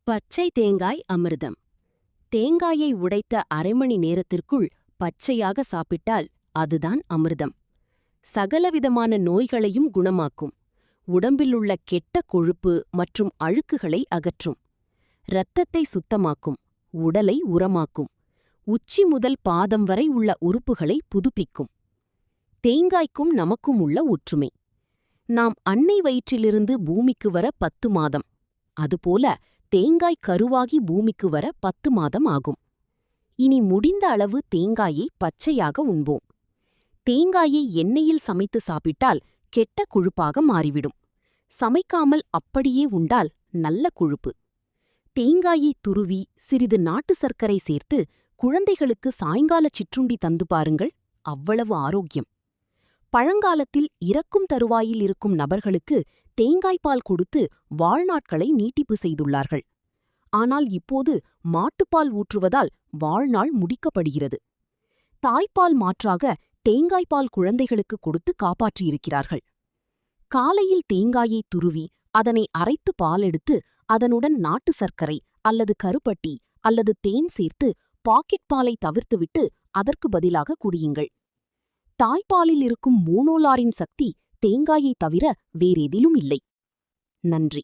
பச்சை தேங்காய் அமிர்தம். தேங்காயை உடைத்த அரை மணி நேரத்திற்குள் பச்சையாக சாப்பிட்டால் அதுதான் அமிர்தம். சகலவிதமான நோய்களையும் குணமாக்கும். உடம்பிலுள்ள கெட்ட கொழுப்பு மற்றும் அழுக்குகளை அகற்றும். இரத்தத்தை சுத்தமாக்கும். உடலை உரமாக்கும். உச்சி முதல் பாதம் வரை உள்ள உறுப்புகளை புதுப்பிக்கும். தேங்காய்க்கும் நமக்கும் உள்ள ஒற்றுமை. நாம் அன்னை வயிற்றிலிருந்து பூமிக்கு வர 10 மாதம். அதுபோல தேங்காய் கருவாகி பூமிக்கு வர 10 மாதம் ஆகும். இனி முடிந்த அளவு தேங்காயை பச்சையாக உண்போம். தேங்காயை எண்ணெயில் சமைத்து சாப்பிட்டால் கெட்ட கொழுப்பாக மாறிவிடும். சமைக்காமல் அப்படியே உண்டால் நல்ல கொழுப்பு. தேங்காயை துருவி சிறிது நாட்டு சர்க்கரை சேர்த்து குழந்தைகளுக்கு சாயங்கால சிற்றுண்டி தந்து பாருங்கள், அவ்வளவு ஆரோக்கியம். பழங்காலத்தில் இறக்கும் தருவாயில் இருக்கும் நபர்களுக்கு தேங்காய்பால் கொடுத்து வாழ்நாட்களை நீட்டிப்பு செய்துள்ளார்கள். ஆனால் இப்போது மாட்டுப்பால் ஊற்றுவதால் வாழ்நாள் முடிக்கப்படுகிறது. தாய்ப்பால் மாற்றாக தேங்காய்பால் குழந்தைகளுக்கு கொடுத்து காப்பாற்றியிருக்கிறார்கள். காலையில் தேங்காயை துருவி அதனை அரைத்து பாலெடுத்து அதனுடன் நாட்டு சர்க்கரை அல்லது கருப்பட்டி அல்லது தேன் சேர்த்து பாக்கெட் பாலை தவிர்த்துவிட்டு அதற்கு பதிலாக குடியுங்கள். தாய்ப்பாலில் இருக்கும் மோனோலாரின் சக்தி தேங்காயை தவிர வேறெதிலும் இல்லை. நன்றி.